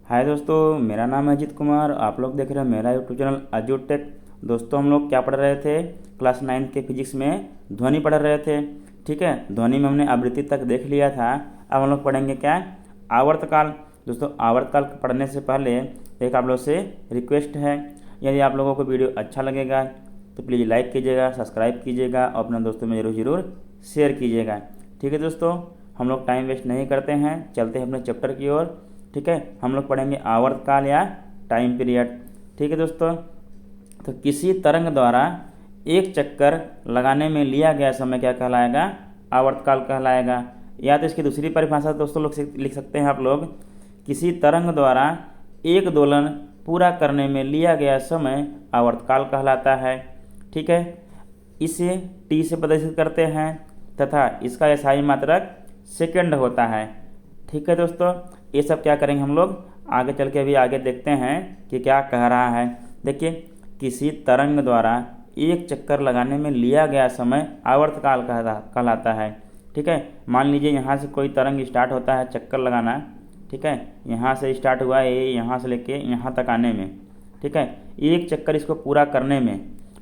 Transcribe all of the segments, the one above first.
हाय दोस्तों, मेरा नाम है अजीत कुमार। आप लोग देख रहे हैं मेरा यूट्यूब चैनल अजूट टेक। दोस्तों, हम लोग क्या पढ़ रहे थे? क्लास 9 के फिजिक्स में ध्वनि पढ़ रहे थे। ठीक है, ध्वनि में हमने आवृत्ति तक देख लिया था। अब हम लोग पढ़ेंगे क्या? आवर्तकाल। दोस्तों, आवर्तकाल पढ़ने से पहले एक आप लोग से रिक्वेस्ट है, यदि आप लोगों को वीडियो अच्छा लगेगा तो प्लीज़ लाइक कीजिएगा, सब्सक्राइब कीजिएगा और अपने दोस्तों में ज़रूर शेयर कीजिएगा। ठीक है दोस्तों, हम लोग टाइम वेस्ट नहीं करते हैं, चलते हैं अपने चैप्टर की ओर। ठीक है, हम लोग पढ़ेंगे आवर्तकाल या टाइम पीरियड। ठीक है दोस्तों, तो किसी तरंग द्वारा एक चक्कर लगाने में लिया गया समय क्या कहलाएगा? आवर्तकाल कहलाएगा। या तो इसकी दूसरी परिभाषा दोस्तों लोग लिख सकते हैं आप लोग, किसी तरंग द्वारा एक दोलन पूरा करने में लिया गया समय आवर्तकाल कहलाता है। ठीक है, इसे टी से प्रदर्शित करते हैं तथा इसका SI मात्रक सेकंड होता है। ठीक है दोस्तों, ये सब क्या करेंगे हम लोग आगे चल के, अभी आगे देखते हैं कि क्या कह रहा है। देखिए, किसी तरंग द्वारा एक चक्कर लगाने में लिया गया समय आवर्तकाल कहलाता है। ठीक है, मान लीजिए यहाँ से कोई तरंग स्टार्ट होता है चक्कर लगाना। ठीक है, यहाँ से स्टार्ट हुआ ये, यहाँ से लेके यहाँ तक आने में। ठीक है, एक चक्कर इसको पूरा करने में,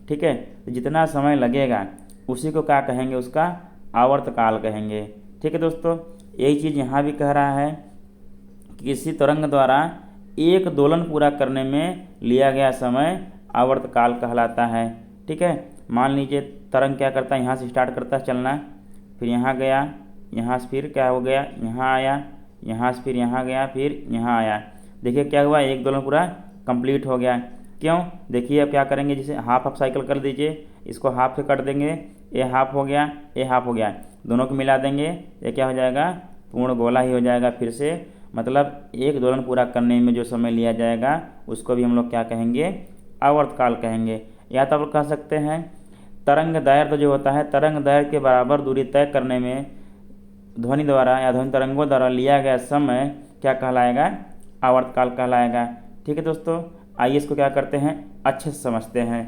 ठीक है, जितना समय लगेगा उसी को क्या कहेंगे? उसका आवर्तकाल कहेंगे। ठीक है दोस्तों, यही चीज़ यहाँ भी कह रहा है, किसी तरंग द्वारा एक दोलन पूरा करने में लिया गया समय आवर्तकाल कहलाता है। ठीक है, मान लीजिए तरंग क्या करता है, यहाँ से स्टार्ट करता है चलना, फिर यहाँ गया, यहाँ से फिर क्या हो गया, यहाँ आया, यहाँ से फिर यहाँ गया, फिर यहाँ आया। देखिए क्या हुआ, एक दोलन पूरा कंप्लीट हो गया। क्यों? देखिए अब क्या करेंगे, जैसे हाफ साइकिल कर दीजिए, इसको हाफ से कर देंगे, ये हाफ हो गया, ये हाफ हो गया, दोनों को मिला देंगे, ये क्या हो जाएगा? पूर्ण गोला ही हो जाएगा फिर से। मतलब एक दोलन पूरा करने में जो समय लिया जाएगा उसको भी हम लोग क्या कहेंगे? आवर्तकाल कहेंगे। या तो आप कह सकते हैं तरंग दैर्घ्य जो होता है, तरंग दैर्घ्य के बराबर दूरी तय करने में ध्वनि द्वारा या ध्वनि तरंगों द्वारा लिया गया समय क्या कहलाएगा? आवर्तकाल कहलाएगा। ठीक है दोस्तों, आइए इसको क्या करते हैं, अच्छे से समझते हैं।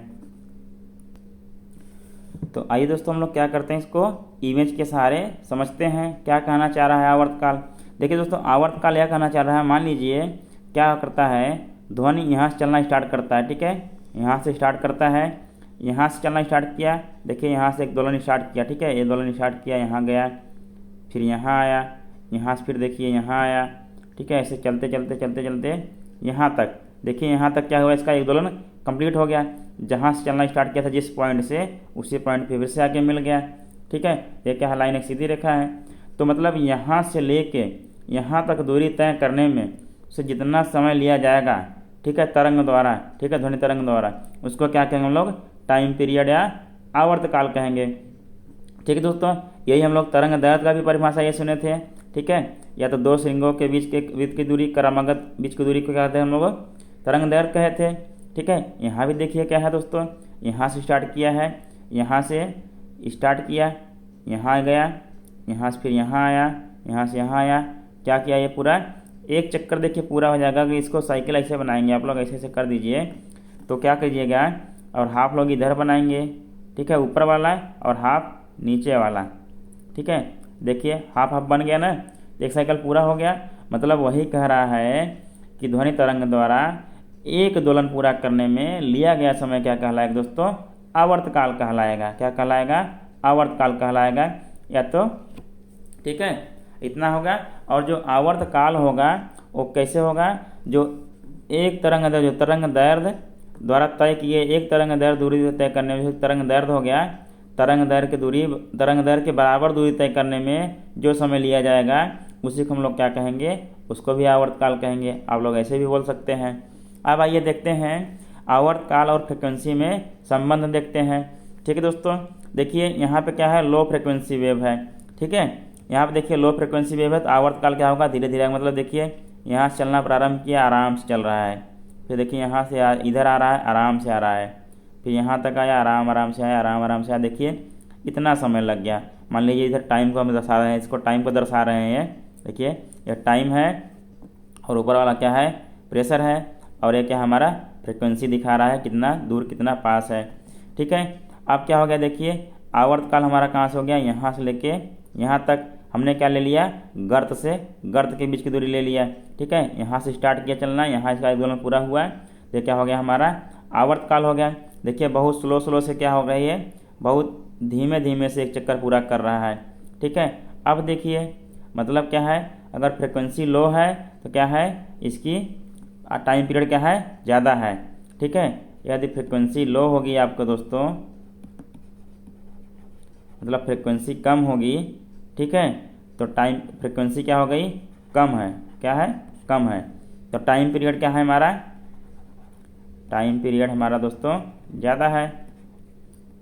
तो आइए दोस्तों हम लोग क्या करते हैं, इसको इमेज के सहारे समझते हैं क्या कहना चाह रहा है आवर्तकाल। देखिए दोस्तों, आवर्तकाल यह कहना चाह रहा है, मान लीजिए क्या करता है, ध्वनि यहाँ से चलना स्टार्ट करता है। ठीक है, यहाँ से स्टार्ट करता है, यहाँ से चलना स्टार्ट किया, देखिए यहाँ से एक दोलन स्टार्ट किया। ठीक है, ये दोलन स्टार्ट किया, यहाँ गया, फिर यहाँ आया, यहाँ से फिर देखिए यहाँ आया। ठीक है, ऐसे चलते चलते चलते चलते यहाँ तक, देखिए यहाँ तक क्या हुआ, इसका एक दोलन कंप्लीट हो गया। जहाँ से चलना स्टार्ट किया था जिस पॉइंट से, उसी पॉइंट पे फिर से आके मिल गया। ठीक है, ये क्या है, लाइन एक सीधी रेखा है। तो मतलब यहाँ से लेके यहाँ तक दूरी तय करने में उसे जितना समय लिया जाएगा, ठीक है, तरंग द्वारा, ठीक है, ध्वनि तरंग द्वारा, उसको क्या कहेंगे हम लोग? टाइम पीरियड या आवर्तकाल कहेंगे। ठीक है दोस्तों, यही हम लोग तरंग दैर्घ्य का भी परिभाषा ये सुने थे। ठीक है, या तो दो श्रृंगों के बीच की दूरी, क्रमागत बीच की दूरी को कहते हैं हम लोग तरंग दैर्घ्य कहे थे। ठीक है, यहाँ भी देखिए क्या है दोस्तों, यहाँ से स्टार्ट किया है, यहाँ से स्टार्ट किया, यहाँ गया, यहाँ से फिर यहाँ आया, यहाँ से यहाँ आया, क्या किया, ये पूरा एक चक्कर देखिए पूरा हो जाएगा। कि इसको साइकिल ऐसे बनाएंगे आप लोग, ऐसे ऐसे कर दीजिए, तो क्या करिएगा, और हाफ लोग इधर बनाएंगे, ठीक है, ऊपर वाला, और हाफ नीचे वाला। ठीक है, देखिए हाफ हाफ बन गया ना, एक साइकिल पूरा हो गया। मतलब वही कह रहा है कि ध्वनि तरंग द्वारा एक दोलन पूरा करने में लिया गया समय क्या कहलाएगा दोस्तों? आवर्तकाल कहलाएगा। क्या कहलाएगा? आवर्तकाल कहलाएगा। या तो ठीक है, इतना होगा। और जो आवर्तकाल होगा वो कैसे होगा? जो एक तरंग दैर्घ्य, जो तरंग दैर्घ्य द्वारा तय किए, एक तरंग दैर्घ्य दूरी तय करने में, तरंग दैर्घ्य हो गया, तरंग दैर्घ्य की दूरी, तरंग दैर्घ्य के बराबर दूरी तय करने में जो समय लिया जाएगा उसी को हम लोग क्या कहेंगे? उसको भी आवर्तकाल कहेंगे। आप लोग ऐसे भी बोल सकते हैं। अब आइए देखते हैं आवर्तकाल और फ्रिक्वेंसी में संबंध देखते हैं। ठीक है दोस्तों, देखिए यहाँ पे क्या है, लो फ्रिक्वेंसी वेव है। ठीक है, यहाँ पे देखिए लो फ्रिक्वेंसी वेव है, तो आवर्तकाल क्या होगा? धीरे धीरे, मतलब देखिए यहाँ से चलना प्रारंभ किया, आराम से चल रहा है, फिर देखिए यहाँ से इधर आ रहा है, आराम से आ रहा है, फिर यहाँ तक आया, आराम आराम से आया, आराम आराम से आया। देखिए इतना समय लग गया। मान लीजिए इधर टाइम को हम दर्शा रहे हैं, इसको टाइम को दर्शा रहे हैं। देखिए यह टाइम है, और ऊपर वाला क्या है? प्रेशर है, और ये क्या हमारा फ्रिक्वेंसी दिखा रहा है, कितना दूर कितना पास है। ठीक है, अब क्या हो गया, देखिए आवर्तकाल हमारा कहाँ से हो गया? यहाँ से लेके यहाँ तक, हमने क्या ले लिया, गर्त से गर्त के बीच की दूरी ले लिया। ठीक है, यहाँ से स्टार्ट किया चलना, यहाँ इसका एक दोलन पूरा हुआ है, तो क्या हो गया हमारा आवर्तकाल हो गया। देखिए बहुत स्लो स्लो से क्या हो रही है, बहुत धीमे धीमे से एक चक्कर पूरा कर रहा है। ठीक है, अब देखिए मतलब क्या है, अगर फ्रिक्वेंसी लो है तो क्या है, इसकी टाइम पीरियड क्या है, ज़्यादा है। ठीक है, यदि फ्रिक्वेंसी लो होगी आपको दोस्तों, मतलब फ्रिक्वेंसी कम होगी, ठीक है, तो टाइम फ्रिक्वेंसी क्या हो गई, कम है, क्या है, कम है, तो टाइम पीरियड क्या है हमारा, टाइम पीरियड हमारा दोस्तों ज़्यादा है।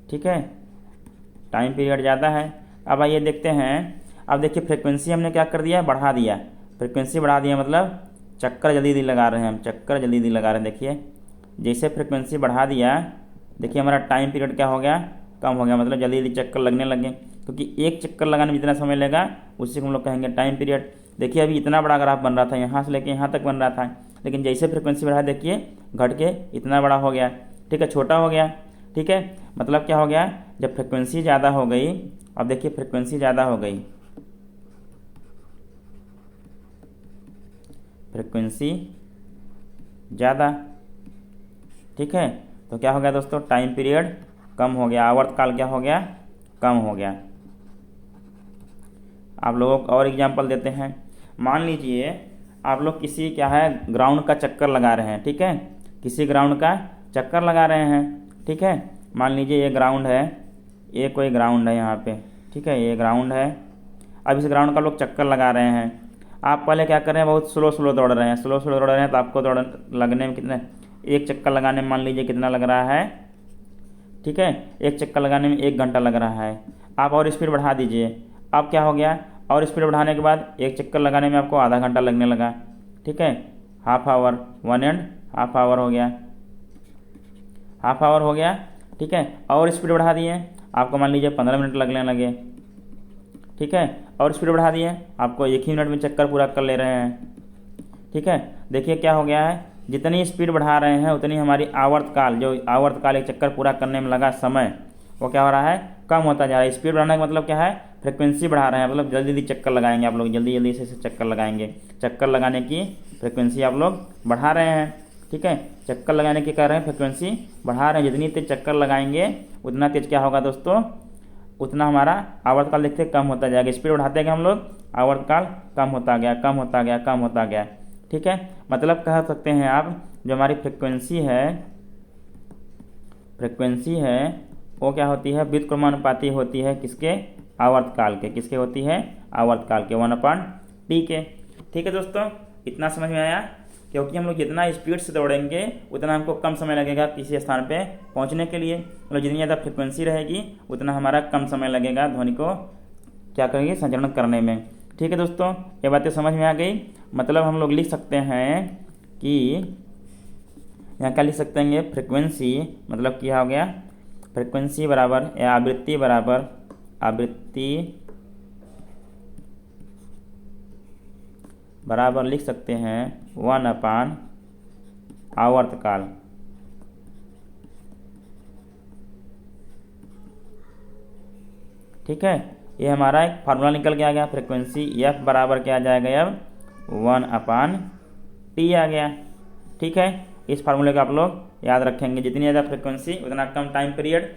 ठीक है, टाइम पीरियड ज़्यादा है। अब आइए देखते हैं, अब देखिए फ्रिक्वेंसी हमने क्या कर दिया, बढ़ा दिया, फ्रिक्वेंसी बढ़ा दिया मतलब चक्कर जल्दी जल्दी लगा रहे हैं हम, चक्कर जल्दी जल्दी लगा रहे हैं। देखिए जैसे फ्रिक्वेंसी बढ़ा दिया, देखिए हमारा टाइम पीरियड क्या हो गया, कम हो गया, मतलब जल्दी जल्दी चक्कर लगने लगे, क्योंकि एक चक्कर लगाने में जितना समय लेगा उसी को हम लोग कहेंगे टाइम पीरियड। देखिए अभी इतना बड़ा ग्राफ बन रहा था, यहाँ से लेके यहाँ तक बन रहा था, लेकिन जैसे फ्रिक्वेंसी बढ़ा देखिए घट के इतना बड़ा हो गया। ठीक है, छोटा हो गया। ठीक है, मतलब क्या हो गया, जब फ्रिक्वेंसी ज़्यादा हो गई, अब देखिए फ्रिक्वेंसी ज़्यादा हो गई, फ्रिक्वेंसी ज़्यादा, ठीक है, तो क्या हो गया दोस्तों, टाइम पीरियड कम हो गया, आवर्तकाल क्या हो गया, कम हो गया। आप लोगों को और एग्जांपल देते हैं। मान लीजिए आप लोग किसी क्या है ग्राउंड का चक्कर लगा रहे हैं। ठीक है, किसी ग्राउंड का चक्कर लगा रहे हैं। ठीक है, मान लीजिए ये ग्राउंड है, ये कोई ग्राउंड है यहाँ पे। ठीक है, ये ग्राउंड है, अब इस ग्राउंड का लोग चक्कर लगा रहे हैं। आप पहले क्या कर रहे हैं, बहुत स्लो स्लो दौड़ रहे हैं, स्लो स्लो दौड़ रहे हैं, तो आपको दौड़ लगने में कितने, एक चक्कर लगाने में मान लीजिए कितना लग रहा है। ठीक है, एक चक्कर लगाने में 1 घंटा लग रहा है। आप और स्पीड बढ़ा दीजिए, अब क्या हो गया, और स्पीड बढ़ाने के बाद एक चक्कर लगाने में आपको आधा घंटा लगने लगा। ठीक है, हाफ आवर, 1.5 आवर हो गया, हाफ आवर हो गया। ठीक है, और स्पीड बढ़ा दिए, आपको मान लीजिए 15 मिनट लगने लगे। ठीक है, और स्पीड बढ़ा दिए, आपको 1 ही मिनट में चक्कर पूरा कर ले रहे हैं। ठीक है, देखिए क्या हो गया है, जितनी स्पीड बढ़ा रहे हैं उतनी हमारी आवर्तकाल, जो आवर्तकाल एक चक्कर पूरा करने में लगा समय, वो क्या हो रहा है, कम होता जा रहा है। स्पीड बढ़ाने का मतलब क्या है, फ्रिक्वेंसी बढ़ा रहे हैं, मतलब जल्दी जल्दी चक्कर लगाएंगे आप लोग, जल्दी जल्दी से चक्कर लगाएंगे, चक्कर लगाने की फ्रिक्वेंसी आप लोग बढ़ा रहे हैं। ठीक है, चक्कर लगाने की कह रहे हैं, फ्रिक्वेंसी बढ़ा रहे हैं, जितनी तेज चक्कर लगाएंगे उतना तेज क्या होगा दोस्तों, उतना हमारा आवर्तकाल देखते कम होता जाएगा। स्पीड बढ़ाते गए हम लोग, आवर्तकाल कम होता गया, कम होता गया, कम होता गया। ठीक है, मतलब कह सकते हैं आप, जो हमारी फ्रिक्वेंसी है वो क्या होती है, व्युत्क्रमानुपाती होती है, किसके, आवर्तकाल के, किसके होती है, आवर्तकाल के, 1/t के। ठीक है दोस्तों, इतना समझ में आया, क्योंकि हम लोग जितना स्पीड से दौड़ेंगे उतना हमको कम समय लगेगा किसी स्थान पे पहुंचने के लिए, मतलब जितनी ज़्यादा फ्रिक्वेंसी रहेगी उतना हमारा कम समय लगेगा ध्वनि को क्या करेंगे, संचरण करने में। ठीक है दोस्तों, ये बातें समझ में आ गई। मतलब हम लोग लिख सकते हैं कि यहाँ क्या लिख सकते हैं, फ्रिक्वेंसी मतलब क्या हो गया, फ्रिक्वेंसी बराबर या आवृत्ति बराबर, आवृत्ति बराबर लिख सकते हैं 1/, आवर्तकाल। ठीक है, ये हमारा एक फार्मूला निकल के आ गया, फ्रिक्वेंसी f बराबर क्या आ जाएगा, अब 1/t आ गया। ठीक है, इस फार्मूले का आप लोग याद रखेंगे, जितनी ज़्यादा फ्रिक्वेंसी उतना कम टाइम पीरियड,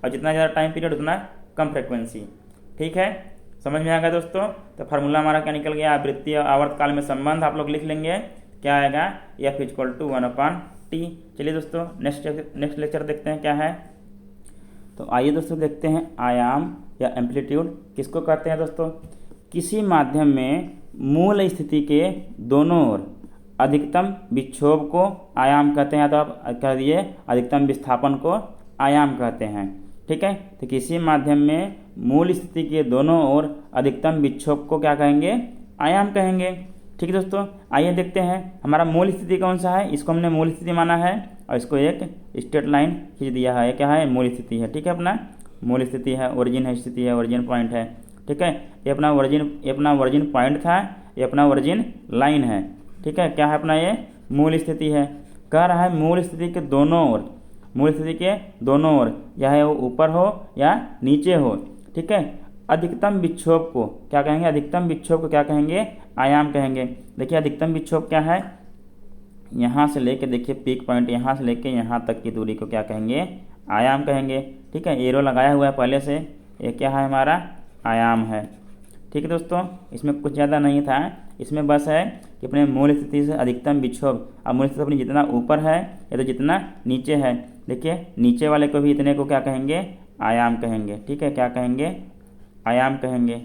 और जितना ज़्यादा टाइम पीरियड उतना कम फ्रिक्वेंसी। ठीक है, समझ में आ गया दोस्तों। तो फार्मूला हमारा क्या निकल गया, आवृत्ति और आवर्तकाल में संबंध आप लोग लिख लेंगे, क्या आएगा, f = 1/t। चलिए दोस्तों नेक्स्ट लेक्चर देखते हैं क्या है। तो आइए दोस्तों देखते हैं, आयाम या एम्पलीट्यूड किसको कहते हैं दोस्तों, किसी माध्यम में मूल स्थिति के दोनों ओर अधिकतम विक्षोभ को आयाम कहते हैं, तो आप कह दिए अधिकतम विस्थापन को आयाम कहते हैं। ठीक है, तो किसी माध्यम में मूल स्थिति के दोनों ओर अधिकतम विक्षोभ को क्या कहेंगे, आयाम कहेंगे। ठीक है दोस्तों, आइए देखते हैं हमारा मूल स्थिति कौन सा है, इसको हमने मूल स्थिति माना है और इसको एक स्ट्रेट लाइन खींच दिया है, ये क्या है, मूल स्थिति है। ठीक है, अपना मूल स्थिति है, ओरिजिन है, स्थिति है, ओरिजिन पॉइंट है। ठीक है, ये अपना ओरिजिन पॉइंट था, ये अपना ओरिजिन लाइन है। ठीक है, क्या है अपना, ये मूल स्थिति है। कह रहा है मूल स्थिति के दोनों ओर, मूल स्थिति के दोनों ओर, चाहे वो ऊपर हो या नीचे हो। ठीक है, अधिकतम विक्षोभ को क्या कहेंगे, अधिकतम विक्षोभ को क्या कहेंगे, आयाम कहेंगे। देखिए अधिकतम विक्षोभ क्या है, यहाँ से लेके देखिए पीक पॉइंट यहाँ से लेके यहाँ तक की दूरी को क्या कहेंगे, आयाम कहेंगे। ठीक है, एरो लगाया हुआ है पहले से, ये क्या है हमारा आयाम है। ठीक है दोस्तों, इसमें कुछ ज़्यादा नहीं था, इसमें बस है कि अपने मूल स्थिति से अधिकतम विक्षोभ, अब मूल स्थिति अपनी जितना ऊपर है या तो जितना नीचे है, देखिए नीचे वाले को भी इतने को क्या कहेंगे, आयाम कहेंगे। ठीक है, क्या कहेंगे, आयाम कहेंगे।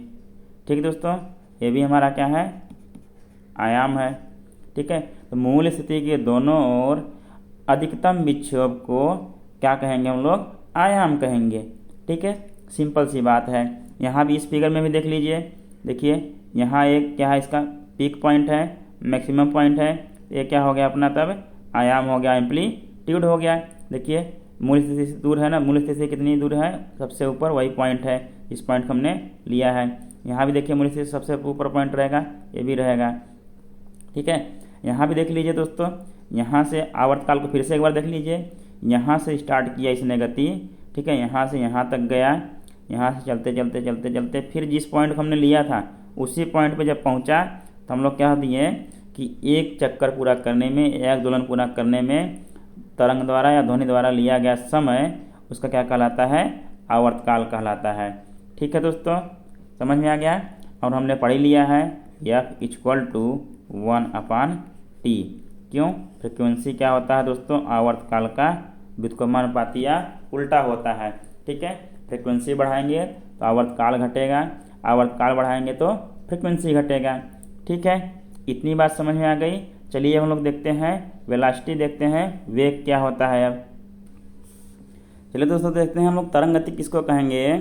ठीक है दोस्तों, ये भी हमारा क्या है, आयाम है। ठीक है, तो मूल स्थिति के दोनों ओर अधिकतम विक्षोभ को क्या कहेंगे हम लोग, आयाम कहेंगे। ठीक है, सिंपल सी बात है। यहाँ भी इस फिगर में भी देख लीजिए, देखिए यहाँ एक क्या है, इसका पीक पॉइंट है, मैक्सिमम पॉइंट है, ये क्या हो गया अपना तब आयाम हो गया, एम्पलीट्यूड हो गया। देखिए मूल स्थिति से दूर है ना, मूल स्थिति से कितनी दूर है, सबसे ऊपर वही पॉइंट है, इस पॉइंट को हमने लिया है। यहाँ भी देखिए मूल स्थिति से सबसे ऊपर पॉइंट रहेगा, ये भी रहेगा। ठीक है, यहाँ भी देख लीजिए दोस्तों, यहाँ से आवर्तकाल को फिर से एक बार देख लीजिए, यहाँ से स्टार्ट किया इसने गति। ठीक है, यहाँ से यहाँ तक गया, यहाँ से चलते चलते चलते चलते फिर जिस पॉइंट को हमने लिया था उसी पॉइंट पे जब पहुँचा तो हम लोग क्या दिए कि एक चक्कर पूरा करने में, एक दोलन पूरा करने में तरंग द्वारा या ध्वनि द्वारा लिया गया समय उसका क्या कहलाता है, आवर्तकाल कहलाता है। ठीक है दोस्तों, समझ में आ गया। और हमने पढ़ लिया है F=1/T। क्यों, फ्रिक्वेंसी क्या होता है दोस्तों, आवर्तकाल का व्युत्क्रमानुपाती या उल्टा होता है। ठीक है, फ्रिक्वेंसी बढ़ाएंगे तो आवर्तकाल घटेगा, आवर्तकाल बढ़ाएंगे तो फ्रिक्वेंसी घटेगा। ठीक है, इतनी बात समझ में आ गई। चलिए हम लोग देखते हैं वेलोसिटी, देखते हैं वेग क्या होता है। अब चलिए दोस्तों देखते हैं हम लोग तरंग गति किसको कहेंगे।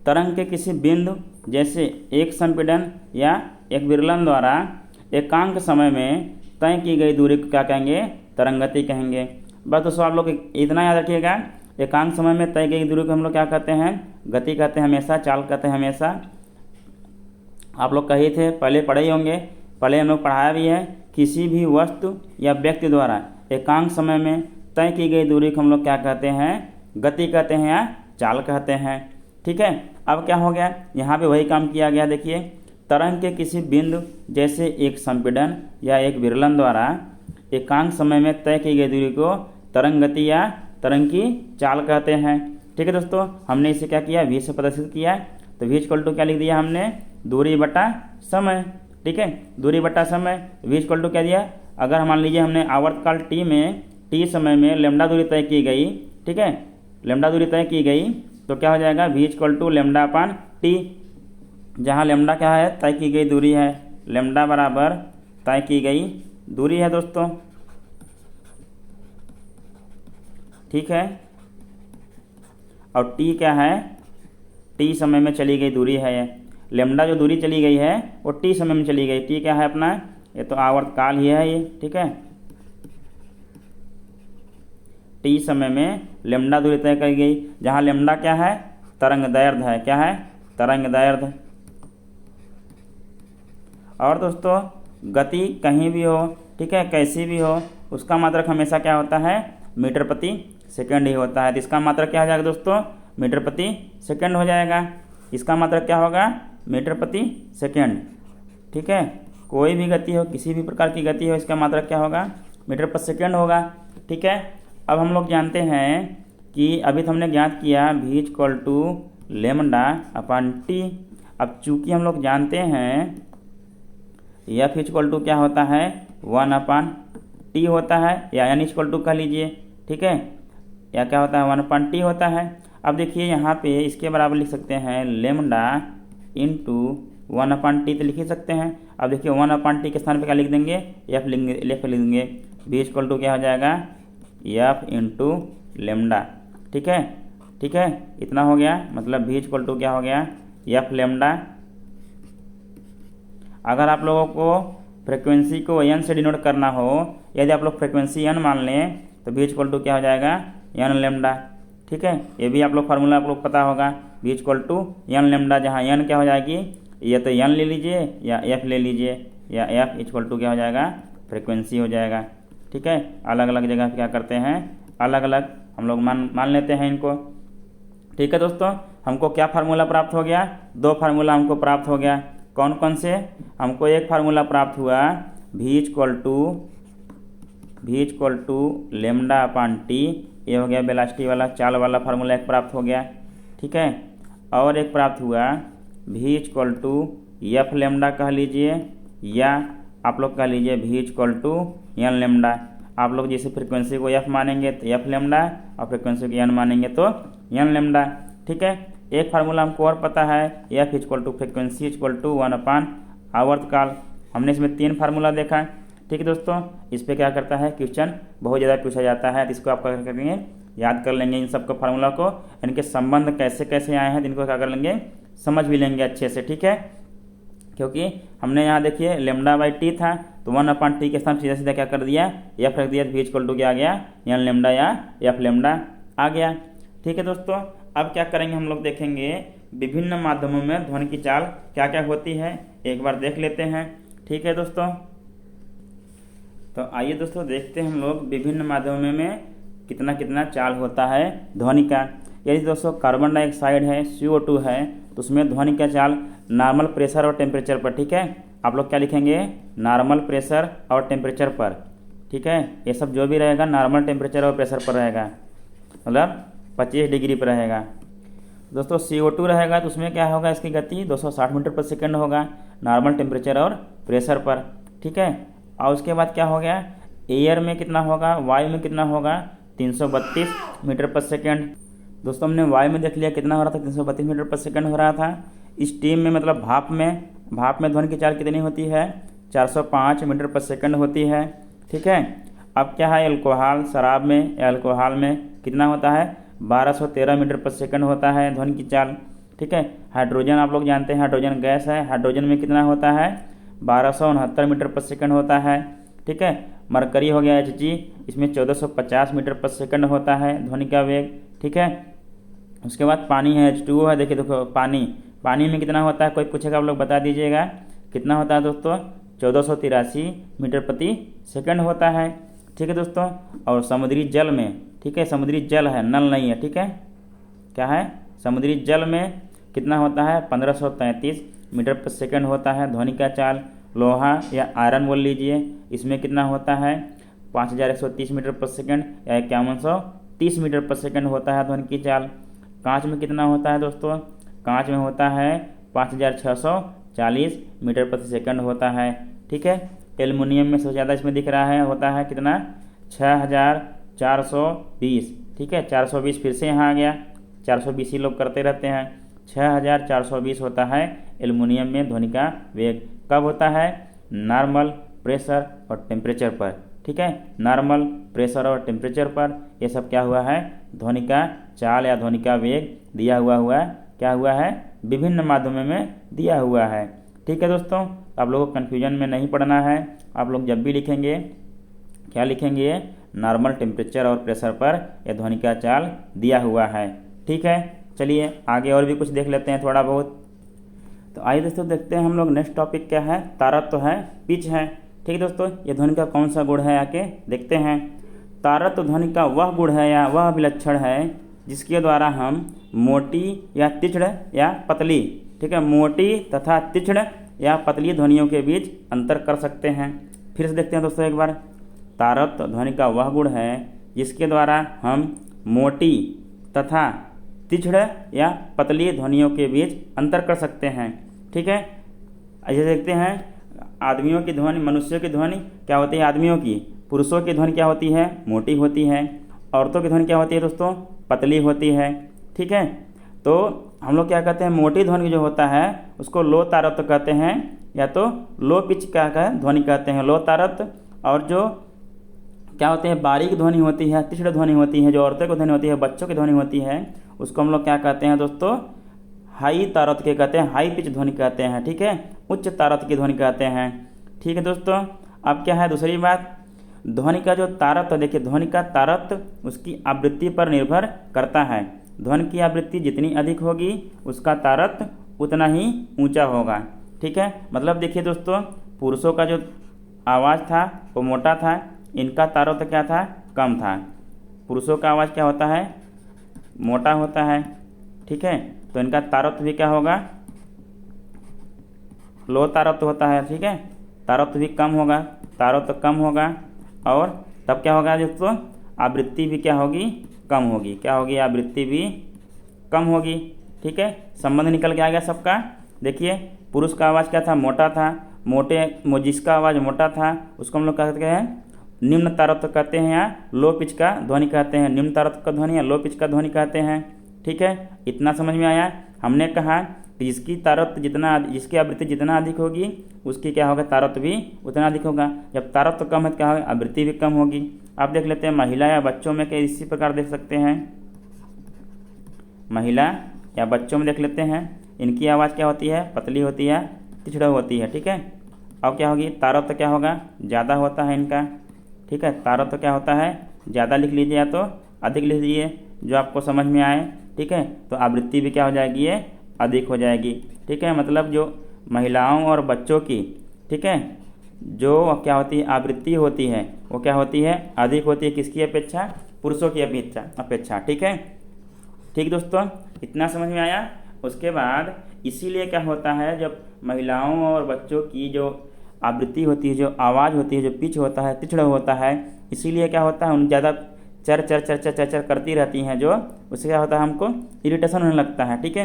तरंग के किसी बिंदु जैसे एक संपीड़न या एक विरलन द्वारा एकांक समय में तय की गई दूरी को क्या कहेंगे, तरंग गति कहेंगे। बस दोस्तों आप लोग इतना याद रखिएगा, एकांक समय में तय गई दूरी को हम लोग क्या कहते हैं, गति कहते हैं हमेशा, चाल कहते हैं हमेशा। आप लोग कहे थे, पहले पढ़े ही होंगे, पहले हम लोग पढ़ाया भी है, किसी भी वस्तु या व्यक्ति द्वारा एकांक समय में तय की गई दूरी को हम लोग क्या कहते हैं, गति कहते हैं या चाल कहते हैं। ठीक है, अब क्या हो गया, यहाँ पे वही काम किया गया। देखिए तरंग के किसी बिंदु जैसे एक संपीड़न या एक विरलन द्वारा एकांक समय में तय की गई दूरी को तरंग गति या तरंग की चाल कहते हैं। ठीक है दोस्तों, हमने इसे क्या किया, v से प्रदर्शित किया, तो v = क्या लिख दिया हमने, दूरी बटा समय। ठीक है, दूरी बटा समय, v = क्या दिया, अगर मान लीजिए हमने आवर्तकाल t में t समय में लैम्डा दूरी तय की गई। ठीक है, लैम्डा दूरी तय की गई तो क्या हो जाएगा, v = λ/t, जहाँ लैम्डा क्या है, तय की गई दूरी है, लैम्डा बराबर तय की गई दूरी है दोस्तों। ठीक है, और t क्या है, t समय में चली गई दूरी है। लैम्डा जो दूरी चली गई है वो t समय में चली गई, t क्या है अपना, ये तो आवर्तकाल ही है ये। ठीक है, t समय में लैम्डा दूरी तय की गई, जहाँ लैम्डा क्या है, तरंग दैर्ध्य है, क्या है, तरंग दैर्ध्य। और दोस्तों गति कहीं भी हो, ठीक है, कैसी भी हो, उसका मात्रक हमेशा क्या होता है, मीटर प्रति सेकंड ही होता है। तो इसका मात्रक क्या हो जाएगा दोस्तों, मीटर प्रति सेकंड हो जाएगा। इसका मात्रक क्या होगा, मीटर प्रति सेकंड। ठीक है, कोई भी गति हो, किसी भी प्रकार की गति हो, इसका मात्रक क्या होगा, मीटर प्रति सेकंड होगा। ठीक है, अब हम लोग जानते हैं कि अभी तो हमने ज्ञात किया v = λ/t। अब चूंकि हम लोग जानते हैं F = क्या होता है, 1/t होता है, या n = कह लीजिए। ठीक है, या क्या होता है, 1/t होता है। अब देखिए यहाँ पे इसके बराबर लिख सकते हैं λ × 1/t, तो लिख ही सकते हैं। अब देखिए 1/t के स्थान पे क्या लिख देंगे, f लिख देंगे, v = क्या हो जाएगा, f × λ। ठीक है, ठीक है, इतना हो गया, मतलब v = क्या हो गया, f λ। अगर आप लोगों को फ्रिक्वेंसी को n से डिनोट करना हो, यदि आप लोग फ्रिक्वेंसी n मान लें तो v = क्या हो जाएगा, n लैम्डा। ठीक है, ये भी आप लोग फार्मूला आप लोग पता होगा, v = n लैम्डा, जहाँ n क्या हो जाएगी, या तो n ले लीजिए या f ले लीजिए, या f = क्या हो जाएगा, फ्रिक्वेंसी हो जाएगा। ठीक है, अलग अलग जगह क्या करते हैं, अलग अलग हम लोग मान लेते हैं इनको। ठीक है दोस्तों, हमको क्या फार्मूला प्राप्त हो गया, दो फार्मूला हमको प्राप्त हो गया। कौन कौन से, हमको एक फार्मूला प्राप्त हुआ v equal to lambda upon T, ये हो गया वेलोसिटी वाला चाल वाला फार्मूला एक प्राप्त हो गया, ठीक है। और एक प्राप्त हुआ v equal to F lambda कह लीजिए, या आप लोग कह लीजिए v equal to N lambda. आप लोग जैसे फ्रिक्वेंसी को एफ मानेंगे तो एफ लेमडा और फ्रिक्वेंसी को एन मानेंगे तो एन लेमडा, ठीक है। एक फार्मूला हमको और पता है F equal to frequency equal to 1 upon आवर्तकाल। हमने इसमें 3 फार्मूला देखा, ठीक है दोस्तों। इस पर क्या करता है क्वेश्चन बहुत ज़्यादा पूछा जाता है, तो इसको आप क्या करेंगे, याद कर लेंगे इन सबको फार्मूला को, इनके संबंध कैसे कैसे आए हैं, इनको क्या कर लेंगे, समझ भी लेंगे अच्छे से, ठीक है। क्योंकि हमने यहाँ देखिए लेमडा बाई टी था, तो 1 अपान टी के स्थान सीधा सीधा क्या कर दिया, एफ रख दिया, v इक्वल टू क्या आ गया, एन लेमडा या एफ लेमडा आ गया, ठीक है दोस्तों। अब क्या करेंगे, हम लोग देखेंगे विभिन्न माध्यमों में ध्वनि की चाल क्या क्या होती है, एक बार देख लेते हैं, ठीक है दोस्तों। तो आइए दोस्तों देखते हैं हम लोग विभिन्न माध्यमों में कितना कितना चाल होता है ध्वनि का। यदि दोस्तों कार्बन डाइऑक्साइड है, CO2 है, तो उसमें ध्वनि का चाल नॉर्मल प्रेशर और टेम्परेचर पर, ठीक है। आप लोग क्या लिखेंगे, नॉर्मल प्रेशर और टेम्परेचर पर, ठीक है। ये सब जो भी रहेगा नॉर्मल टेम्परेचर और प्रेशर पर रहेगा, मतलब 25 डिग्री पर रहेगा। दोस्तों CO2 रहेगा तो उसमें क्या होगा, इसकी गति 260 मीटर पर सेकंड होगा नॉर्मल टेम्परेचर और प्रेशर पर, ठीक है। और उसके बाद क्या हो गया, एयर में कितना होगा, वायु में कितना होगा, 332 मीटर पर सेकंड। दोस्तों हमने वायु में देख लिया कितना हो रहा था, 332 मीटर पर सेकंड हो रहा था। स्टीम में मतलब भाप में ध्वनि की चाल कितनी होती है, 405 मीटर पर सेकंड होती है, ठीक है। अब क्या है, अल्कोहल शराब में या अल्कोहल में कितना होता है, 1213 मीटर पर सेकंड होता है ध्वनि की चाल, ठीक है। हाइड्रोजन आप लोग जानते हैं हाइड्रोजन गैस है, हाइड्रोजन में कितना होता है, 1269 मीटर पर सेकंड होता है, ठीक है। मरकरी हो गया Hg, इसमें 1450 मीटर पर सेकंड होता है ध्वनि का वेग, ठीक है। उसके बाद पानी है, H2O है, देखिए देखो पानी में कितना होता है, कोई पूछेगा आप लोग बता दीजिएगा कितना होता है दोस्तों, 1483 मीटर प्रति सेकंड होता है, ठीक है दोस्तों। और समुद्री जल में, ठीक है, समुद्री जल है, नल नहीं है, ठीक है, क्या है, समुद्री जल में कितना होता है, 1533 मीटर पर सेकंड होता है ध्वनि का चाल। लोहा या आयरन बोल लीजिए, इसमें कितना होता है, 5130 मीटर पर सेकंड या 5130 मीटर पर सेकंड होता है ध्वनि की चाल। कांच में कितना होता है दोस्तों, कांच में होता है 5640 मीटर प्रति सेकंड होता है, ठीक है। एल्युमिनियम में सबसे ज़्यादा इसमें दिख रहा है, होता है कितना, 6420, ठीक है, 420 फिर से यहाँ आ गया, 420 ही लोग करते रहते हैं, 6420 होता है एल्युमिनियम में ध्वनि का वेग। कब होता है, नॉर्मल प्रेशर और टेम्परेचर पर, ठीक है, नॉर्मल प्रेशर और टेम्परेचर पर ये सब क्या हुआ है, ध्वनि का चाल या ध्वनि का वेग दिया हुआ क्या हुआ है, विभिन्न माध्यमों में दिया हुआ है, ठीक है दोस्तों। आप लोगों को कन्फ्यूजन में नहीं पड़ना है, आप लोग जब भी लिखेंगे क्या लिखेंगे, नॉर्मल टेम्परेचर और प्रेशर पर यह ध्वनि का चाल दिया हुआ है, ठीक है। चलिए आगे और भी कुछ देख लेते हैं थोड़ा बहुत। तो आइए दोस्तों देखते हैं हम लोग नेक्स्ट टॉपिक क्या है, तारत्व है, पिच है, ठीक है दोस्तों। ये ध्वनि का कौन सा गुण है आके देखते हैं। तारत्व ध्वनि का वह गुण है या वह विलक्षण है जिसके द्वारा हम मोटी या तीक्ष्ण या पतली, ठीक है, मोटी तथा तीक्ष्ण या पतली ध्वनियों के बीच अंतर कर सकते हैं। फिर से देखते हैं दोस्तों एक बार, तारत्व ध्वनि का वह गुण है जिसके द्वारा हम मोटी तथा तीक्ष्ण या पतली ध्वनियों के बीच अंतर कर सकते हैं, ठीक है। ऐसे देखते हैं आदमियों की ध्वनि, मनुष्यों की ध्वनि क्या होती है, आदमियों की, पुरुषों की ध्वनि क्या होती है, मोटी होती है, औरतों की ध्वनि क्या होती है दोस्तों, पतली होती है, ठीक है। तो हम लोग क्या कहते हैं, मोटी ध्वनि जो होता है उसको लो तारत्व कहते हैं, या तो लो पिच क्या ध्वनि कहते हैं, लो तारत्व। और जो क्या होते हैं, बारीक ध्वनि होती है, तीक्ष्ण ध्वनि होती है, जो औरतों की ध्वनि होती है, बच्चों की ध्वनि होती है, उसको हम लोग क्या कहते हैं दोस्तों, हाई तारत्व के कहते हैं, हाई पिच ध्वनि कहते हैं, ठीक है, उच्च तारत्व की ध्वनि कहते हैं, ठीक है दोस्तों। अब क्या है दूसरी बात, ध्वनि का जो तारत्व, देखिए ध्वनि का तारत्व उसकी आवृत्ति पर निर्भर करता है। ध्वनि की आवृत्ति जितनी अधिक होगी उसका तारत्व उतना ही ऊंचा होगा, ठीक है। मतलब देखिए दोस्तों, पुरुषों का जो आवाज़ था वो मोटा था, इनका तारत्व क्या था, कम था। पुरुषों का आवाज़ क्या होता है, मोटा होता है, ठीक है। तो इनका तारत्व भी क्या होगा, लो तारत्व होता है, ठीक है। तारत्व भी कम होगा, तारत्व कम होगा, और तब क्या होगा दोस्तों, आवृत्ति भी क्या होगी, कम होगी। क्या होगी, आवृत्ति भी कम होगी, ठीक है। संबंध निकल के आ गया सबका। देखिए पुरुष का आवाज़ क्या था, मोटा था, जिसका आवाज़ मोटा था उसको हम लोग कहते हैं निम्न तारत्व कहते हैं या लो पिच का ध्वनि कहते हैं। निम्न तारत्व का ध्वनि या लो पिच का ध्वनि कहते हैं, ठीक है। इतना समझ में आया। हमने कहा कि जिसकी तारत्व जितना, जिसकी आवृत्ति जितना अधिक होगी उसकी क्या होगा, तारत्व भी उतना अधिक होगा। जब तारत्व कम है तो क्या होगा, आवृत्ति भी कम होगी। आप देख लेते हैं महिला या बच्चों में क्या इसी प्रकार देख सकते हैं, महिला या बच्चों में देख लेते हैं, इनकी आवाज़ क्या होती है, पतली होती है, तिछड़ होती है, ठीक है। अब क्या होगी, तारत्व क्या होगा, ज़्यादा होता है इनका, ठीक है। तारत्व क्या होता है, ज़्यादा लिख लीजिए या तो अधिक लिख लीजिए, जो आपको समझ में आए, ठीक है। तो आवृत्ति भी क्या हो जाएगी, ये अधिक हो जाएगी, ठीक है। मतलब जो महिलाओं और बच्चों की, ठीक है, जो क्या होती है आवृत्ति होती है वो क्या होती है, अधिक होती है, किसकी अपेक्षा, पुरुषों की अपेक्षा, ठीक है। ठीक दोस्तों, इतना समझ में आया। उसके बाद इसीलिए क्या होता है, जब महिलाओं और बच्चों की जो आवृत्ति होती है, जो आवाज़ होती है, जो पिच होता है, तिछड़ होता है, इसीलिए क्या होता है उन ज़्यादा चर चर चर चर चर चर करती रहती हैं, जो उससे क्या होता है हमको इरिटेशन होने लगता है, ठीक है।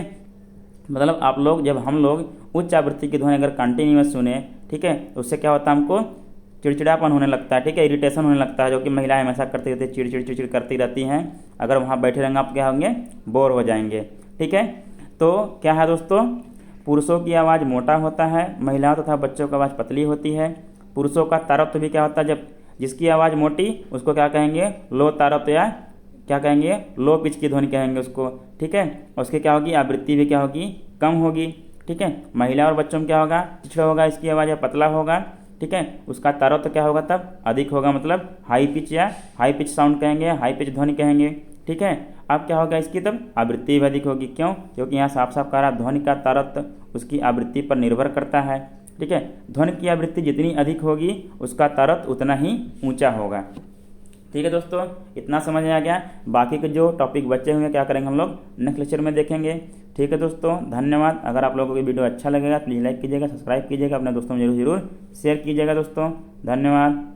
मतलब आप लोग, जब हम लोग उच्च आवृत्ति की ध्वनि अगर कंटिन्यूअस सुने, ठीक है, उससे क्या होता है हमको चिड़चिड़ापन होने लगता है, ठीक है, इरिटेशन होने लगता है, जो कि महिलाएं हमेशा करती रहती है, चिड़चिड़ चिड़चिड़ करती रहती हैं। अगर वहाँ बैठे रहेंगे आप क्या होंगे, बोर हो जाएंगे, ठीक है। तो क्या है दोस्तों, पुरुषों की आवाज़ मोटा होता है, महिलाओं तथा बच्चों की आवाज़ पतली होती है। पुरुषों का तारत्व भी क्या होता है, जब जिसकी आवाज़ मोटी उसको क्या कहेंगे, लो तारत्व या क्या कहेंगे, लो पिच की ध्वनि कहेंगे उसको, ठीक है। उसकी क्या होगी, आवृत्ति भी क्या होगी, कम होगी, ठीक है। महिला और बच्चों में क्या होगा, तिछड़ होगा, इसकी आवाज़ या पतला होगा, ठीक है। उसका तारत्व क्या होगा, तब अधिक होगा, मतलब हाई पिच या हाई पिच साउंड कहेंगे, हाई पिच ध्वनि कहेंगे, ठीक है। अब क्या होगा, इसकी तब आवृत्ति भी अधिक होगी। क्यों, क्योंकि यहाँ साफ साफ कह रहा ध्वनि का तारत्व उसकी आवृत्ति पर निर्भर करता है, ठीक है। ध्वनि की आवृत्ति जितनी अधिक होगी उसका तारत्व उतना ही ऊंचा होगा, ठीक है दोस्तों। इतना समझ में आ गया। बाकी के जो टॉपिक बचे हुए क्या करेंगे हम लोग नेक्स्ट लेक्चर में देखेंगे, ठीक है दोस्तों। धन्यवाद। अगर आप लोगों को वीडियो अच्छा लगेगा प्लीज़ लाइक कीजिएगा, सब्सक्राइब कीजिएगा, अपने दोस्तों में जरूर शेयर कीजिएगा दोस्तों। धन्यवाद।